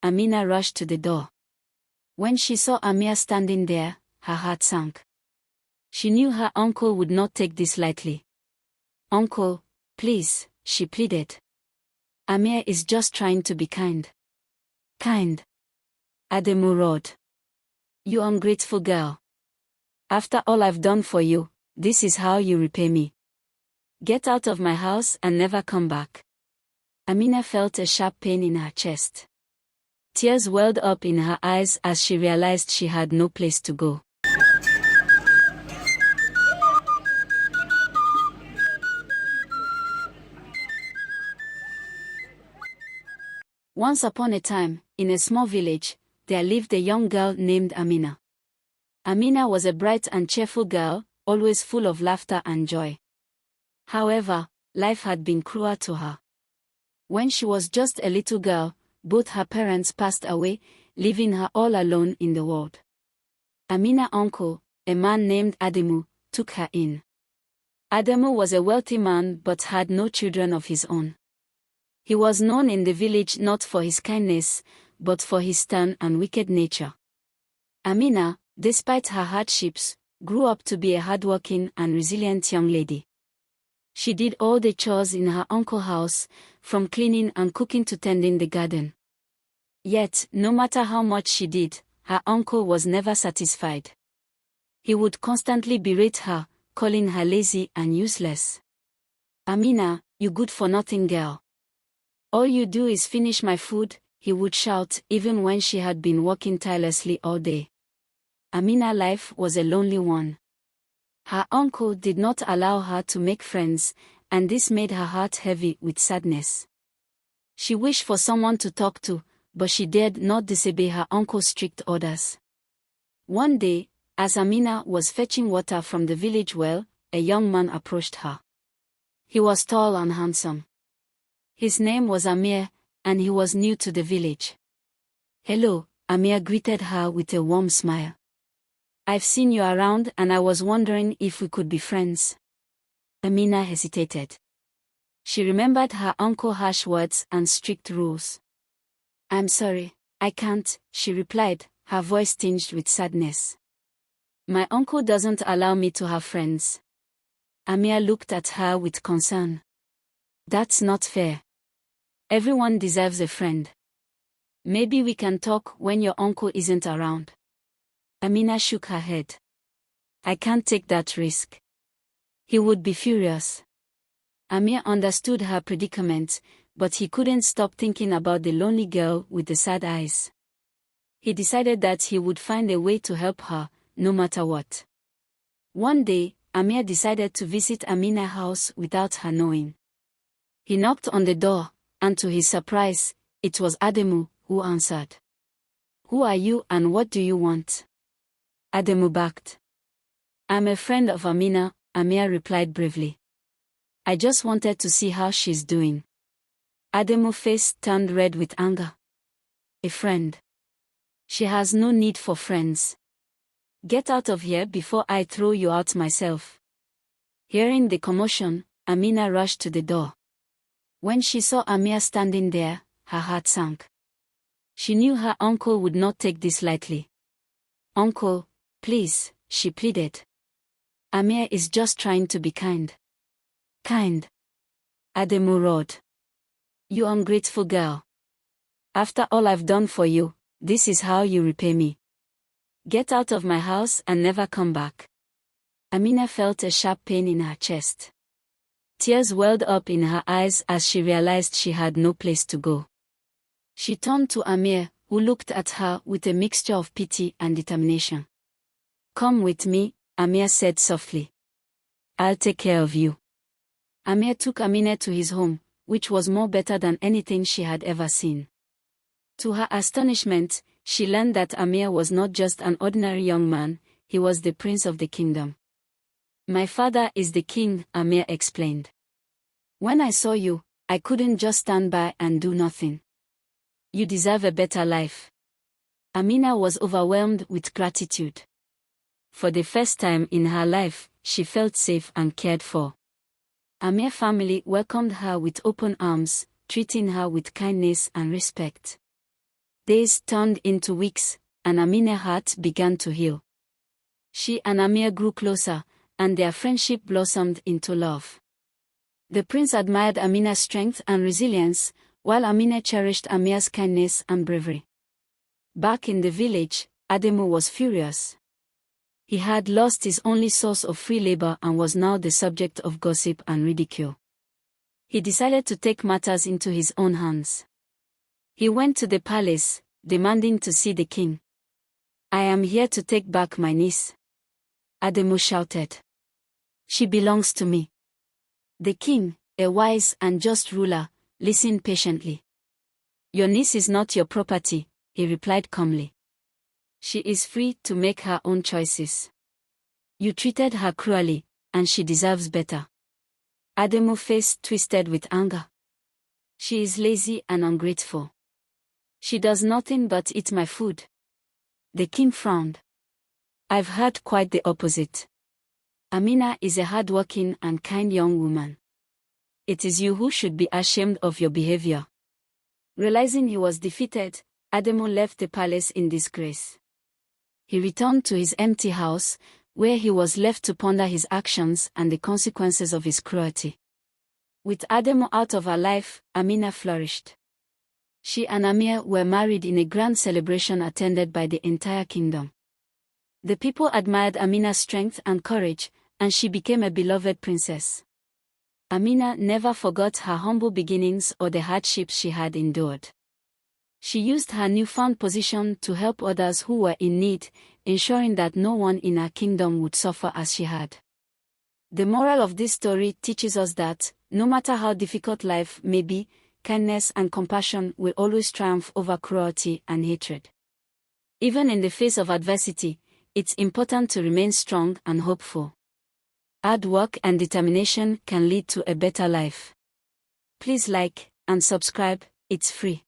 Amina rushed to the door. When she saw Amir standing there, her heart sank. She knew her uncle would not take this lightly. "Uncle, please," she pleaded. "Amir is just trying to be kind." "Kind?" Adamu roared. "You ungrateful girl. After all I've done for you, this is how you repay me. Get out of my house and never come back." Amina felt a sharp pain in her chest. Tears welled up in her eyes as she realized she had no place to go. Once upon a time, in a small village, there lived a young girl named Amina. Amina was a bright and cheerful girl, always full of laughter and joy. However, life had been cruel to her. When she was just a little girl, both her parents passed away, leaving her all alone in the world. Amina's uncle, a man named Adamu, took her in. Adamu was a wealthy man but had no children of his own. He was known in the village not for his kindness, but for his stern and wicked nature. Amina, despite her hardships, grew up to be a hardworking and resilient young lady. She did all the chores in her uncle's house, from cleaning and cooking to tending the garden. Yet, no matter how much she did, her uncle was never satisfied. He would constantly berate her, calling her lazy and useless. "Amina, you good-for-nothing girl. All you do is finish my food," he would shout, even when she had been working tirelessly all day. Amina's life was a lonely one. Her uncle did not allow her to make friends, and this made her heart heavy with sadness. She wished for someone to talk to, but she dared not disobey her uncle's strict orders. One day, as Amina was fetching water from the village well, a young man approached her. He was tall and handsome. His name was Amir, and he was new to the village. "Hello," Amir greeted her with a warm smile. "I've seen you around and I was wondering if we could be friends." Amina hesitated. She remembered her uncle's harsh words and strict rules. "I'm sorry, I can't," she replied, her voice tinged with sadness. "My uncle doesn't allow me to have friends." Amir looked at her with concern. "That's not fair. Everyone deserves a friend. Maybe we can talk when your uncle isn't around." Amina shook her head. "I can't take that risk. He would be furious." Amir understood her predicament, but he couldn't stop thinking about the lonely girl with the sad eyes. He decided that he would find a way to help her, no matter what. One day, Amir decided to visit Amina's house without her knowing. He knocked on the door, and to his surprise, it was Adamu who answered. "Who are you and what do you want?" Adamu barked. "I'm a friend of Amina," Amir replied bravely. "I just wanted to see how she's doing." Adamu's face turned red with anger. "A friend? She has no need for friends. Get out of here before I throw you out myself." Hearing the commotion, Amina rushed to the door. When she saw Amir standing there, her heart sank. She knew her uncle would not take this lightly. "Uncle, please," she pleaded. "Amir is just trying to be kind." "Kind?" Adamu roared. "You ungrateful girl. After all I've done for you, this is how you repay me. Get out of my house and never come back." Amina felt a sharp pain in her chest. Tears welled up in her eyes as she realized she had no place to go. She turned to Amir, who looked at her with a mixture of pity and determination. "Come with me," Amir said softly. "I'll take care of you." Amir took Amina to his home, which was more better than anything she had ever seen. To her astonishment, she learned that Amir was not just an ordinary young man, he was the prince of the kingdom. "My father is the king," Amir explained. "When I saw you, I couldn't just stand by and do nothing. You deserve a better life." Amina was overwhelmed with gratitude. For the first time in her life, she felt safe and cared for. Amir's family welcomed her with open arms, treating her with kindness and respect. Days turned into weeks, and Amin's heart began to heal. She and Amir grew closer, and their friendship blossomed into love. The prince admired Amina's strength and resilience, while Amina cherished Amir's kindness and bravery. Back in the village, Adamu was furious. He had lost his only source of free labor and was now the subject of gossip and ridicule. He decided to take matters into his own hands. He went to the palace, demanding to see the king. "I am here to take back my niece," Adamu shouted. "She belongs to me." The king, a wise and just ruler, listened patiently. "Your niece is not your property," he replied calmly. "She is free to make her own choices. You treated her cruelly, and she deserves better." Adamu's face twisted with anger. "She is lazy and ungrateful. She does nothing but eat my food." The king frowned. "I've heard quite the opposite. Amina is a hardworking and kind young woman. It is you who should be ashamed of your behavior." Realizing he was defeated, Adamu left the palace in disgrace. He returned to his empty house, where he was left to ponder his actions and the consequences of his cruelty. With Adamu out of her life, Amina flourished. She and Amir were married in a grand celebration attended by the entire kingdom. The people admired Amina's strength and courage, and she became a beloved princess. Amina never forgot her humble beginnings or the hardships she had endured. She used her newfound position to help others who were in need, ensuring that no one in her kingdom would suffer as she had. The moral of this story teaches us that, no matter how difficult life may be, kindness and compassion will always triumph over cruelty and hatred. Even in the face of adversity, it's important to remain strong and hopeful. Hard work and determination can lead to a better life. Please like and subscribe, it's free.